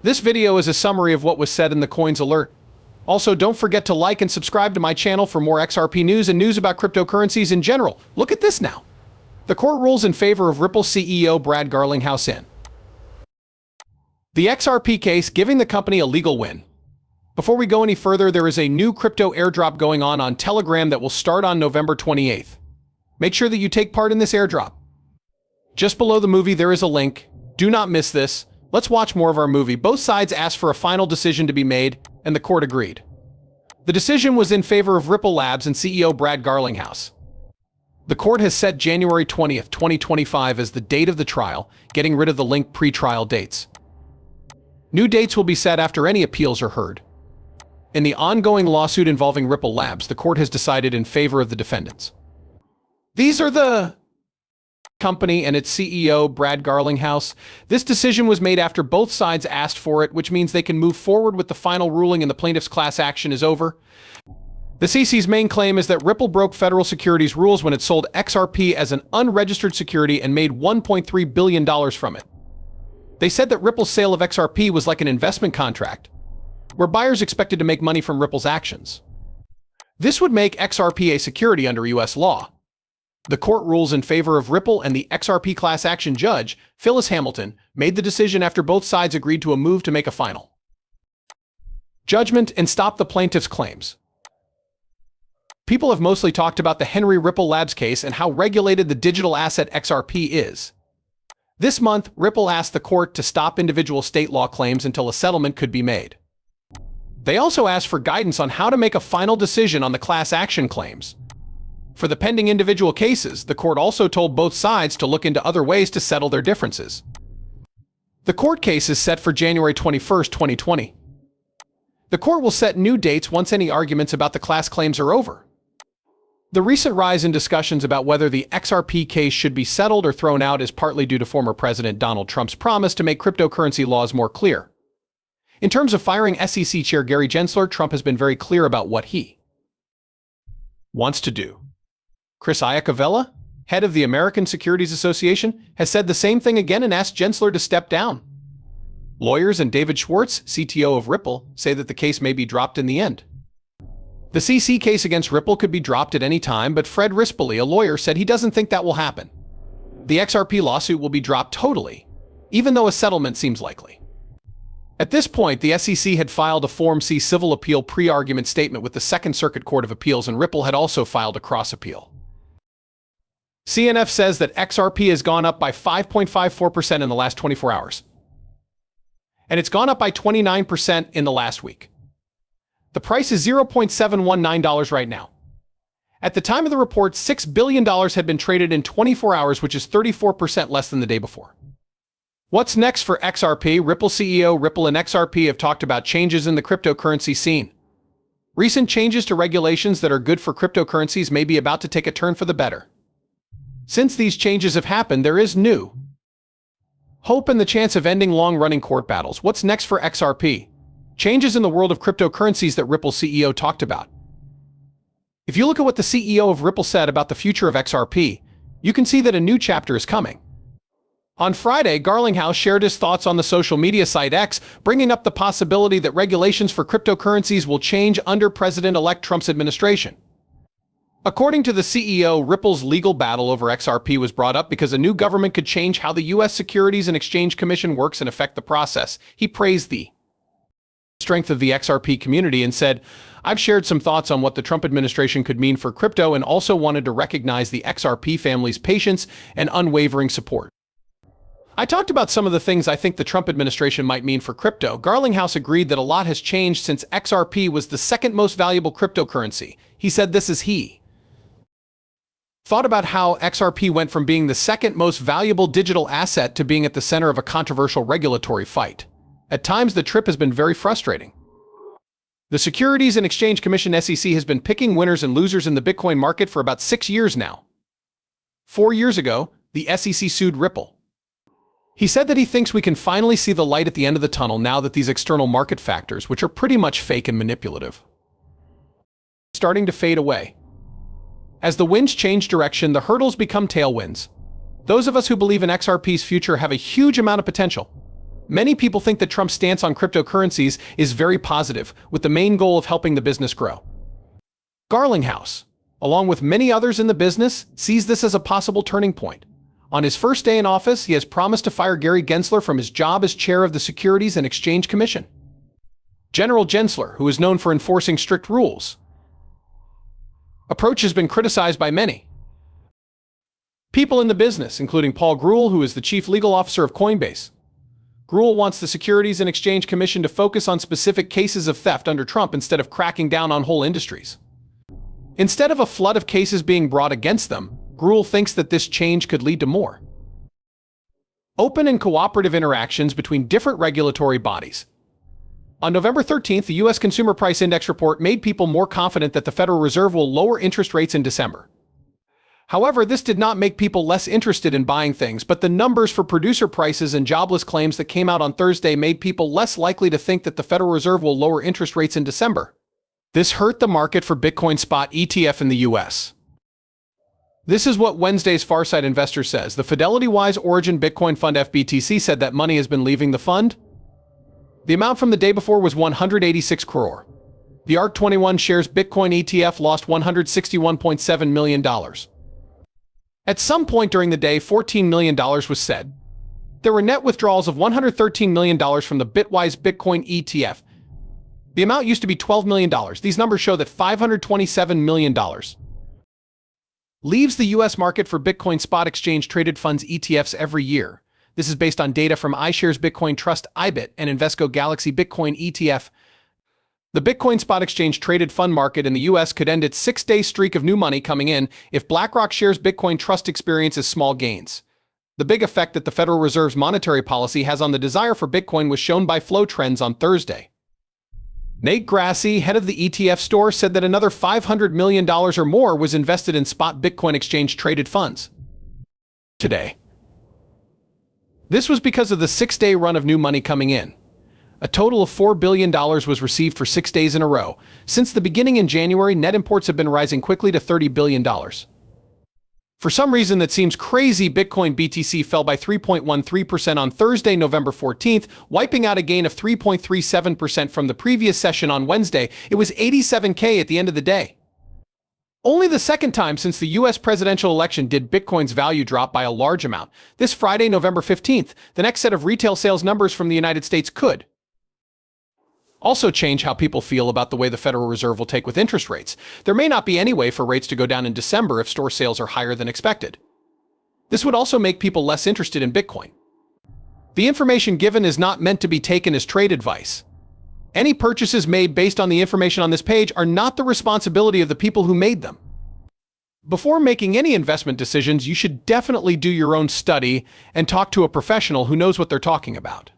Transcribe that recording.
This video is a summary of what was said in the coins alert. Also, don't forget to like and subscribe to my channel for more XRP news and news about cryptocurrencies in general. Look at this now. The court rules in favor of Ripple CEO Brad Garlinghouse in the XRP case, giving the company a legal win. Before we go any further, there is a new crypto airdrop going on Telegram that will start on November 28th. Make sure that you take part in this airdrop. Just below the movie, there is a link. Do not miss this. Let's watch more of our movie. Both sides asked for a final decision to be made, and the court agreed. The decision was in favor of Ripple Labs and CEO Brad Garlinghouse. The court has set January 20th, 2025 as the date of the trial, getting rid of the linked pre-trial dates. New dates will be set after any appeals are heard. In the ongoing lawsuit involving Ripple Labs, the court has decided in favor of the defendants. These are the company and its CEO, Brad Garlinghouse. This decision was made after both sides asked for it, which means they can move forward with the final ruling and the plaintiff's class action is over. The CC's main claim is that Ripple broke federal securities rules when it sold XRP as an unregistered security and made $1.3 billion from it. They said that Ripple's sale of XRP was like an investment contract, where buyers expected to make money from Ripple's actions. This would make XRP a security under U.S. law. The court rules in favor of Ripple, and the XRP class action judge, Phyllis Hamilton, made the decision after both sides agreed to a move to make a final judgment and stop the plaintiff's claims. People have mostly talked about the Henry Ripple Labs case and how regulated the digital asset XRP is. This month, Ripple asked the court to stop individual state law claims until a settlement could be made. They also asked for guidance on how to make a final decision on the class action claims. For the pending individual cases, the court also told both sides to look into other ways to settle their differences. The court case is set for January 21, 2020. The court will set new dates once any arguments about the class claims are over. The recent rise in discussions about whether the XRP case should be settled or thrown out is partly due to former President Donald Trump's promise to make cryptocurrency laws more clear. In terms of firing SEC Chair Gary Gensler, Trump has been very clear about what he wants to do. Chris Iacovella, head of the American Securities Association, has said the same thing again and asked Gensler to step down. Lawyers and David Schwartz, CTO of Ripple, say that the case may be dropped in the end. The CC case against Ripple could be dropped at any time, but Fred Rispoli, a lawyer, said he doesn't think that will happen. The XRP lawsuit will be dropped totally, even though a settlement seems likely. At this point, the SEC had filed a Form C civil appeal pre-argument statement with the Second Circuit Court of Appeals, and Ripple had also filed a cross-appeal. CNF says that XRP has gone up by 5.54% in the last 24 hours. And it's gone up by 29% in the last week. The price is $0.719 right now. At the time of the report, $6 billion had been traded in 24 hours, which is 34% less than the day before. What's next for XRP? Ripple CEO Ripple and XRP have talked about changes in the cryptocurrency scene. Recent changes to regulations that are good for cryptocurrencies may be about to take a turn for the better. Since these changes have happened, there is new hope and the chance of ending long-running court battles. What's next for XRP? Changes in the world of cryptocurrencies that Ripple CEO talked about. If you look at what the CEO of Ripple said about the future of XRP, you can see that a new chapter is coming. On Friday, Garlinghouse shared his thoughts on the social media site X, bringing up the possibility that regulations for cryptocurrencies will change under President-elect Trump's administration. According to the CEO, Ripple's legal battle over XRP was brought up because a new government could change how the U.S. Securities and Exchange Commission works and affect the process. He praised the strength of the XRP community and said, "I've shared some thoughts on what the Trump administration could mean for crypto and also wanted to recognize the XRP family's patience and unwavering support. I talked about some of the things I think the Trump administration might mean for crypto." Garlinghouse agreed that a lot has changed since XRP was the second most valuable cryptocurrency. He said this is he thought about how XRP went from being the second most valuable digital asset to being at the center of a controversial regulatory fight. At times, the trip has been very frustrating. The Securities and Exchange Commission (SEC) has been picking winners and losers in the Bitcoin market for about 6 years now. 4 years ago, the SEC sued Ripple. He said that he thinks we can finally see the light at the end of the tunnel now that these external market factors, which are pretty much fake and manipulative, are starting to fade away. As the winds change direction, the hurdles become tailwinds. Those of us who believe in XRP's future have a huge amount of potential. Many people think that Trump's stance on cryptocurrencies is very positive, with the main goal of helping the business grow. Garlinghouse, along with many others in the business, sees this as a possible turning point. On his first day in office, he has promised to fire Gary Gensler from his job as chair of the Securities and Exchange Commission. General Gensler, who is known for enforcing strict rules, approach has been criticized by many people in the business, including Paul Grewal, who is the chief legal officer of Coinbase. Grewal wants the Securities and Exchange Commission to focus on specific cases of theft under Trump instead of cracking down on whole industries. Instead of a flood of cases being brought against them, Grewal thinks that this change could lead to more open and cooperative interactions between different regulatory bodies. On November 13th, the U.S. Consumer Price Index report made people more confident that the Federal Reserve will lower interest rates in December. However, this did not make people less interested in buying things, but the numbers for producer prices and jobless claims that came out on Thursday made people less likely to think that the Federal Reserve will lower interest rates in December. This hurt the market for Bitcoin spot ETF in the U.S. This is what Wednesday's Farsight Investor says. The Fidelity-Wise Origin Bitcoin Fund FBTC said that money has been leaving the fund. The amount from the day before was 186 crore. The ARK21 shares Bitcoin ETF lost $161.7 million. At some point during the day, $14 million was said. There were net withdrawals of $113 million from the Bitwise Bitcoin ETF. The amount used to be $12 million. These numbers show that $527 million leaves the U.S. market for Bitcoin spot exchange traded funds ETFs every year. This is based on data from iShares Bitcoin Trust IBIT and Invesco Galaxy Bitcoin ETF. The Bitcoin spot exchange traded fund market in the U.S. could end its 6-day streak of new money coming in if BlackRock shares Bitcoin Trust experiences small gains. The big effect that the Federal Reserve's monetary policy has on the desire for Bitcoin was shown by flow trends on Thursday. Nate Grassi, head of the ETF store, said that another $500 million or more was invested in spot Bitcoin exchange traded funds today. This was because of the 6-day run of new money coming in. A total of $4 billion was received for 6 days in a row. Since the beginning in January, net imports have been rising quickly to $30 billion. For some reason that seems crazy, Bitcoin BTC fell by 3.13% on Thursday, November 14th, wiping out a gain of 3.37% from the previous session on Wednesday. It was 87K at the end of the day. Only the second time since the U.S. presidential election did Bitcoin's value drop by a large amount. This Friday, November 15th, the next set of retail sales numbers from the United States could also change how people feel about the way the Federal Reserve will take with interest rates. There may not be any way for rates to go down in December if store sales are higher than expected. This would also make people less interested in Bitcoin. The information given is not meant to be taken as trade advice. Any purchases made based on the information on this page are not the responsibility of the people who made them. Before making any investment decisions, you should definitely do your own study and talk to a professional who knows what they're talking about.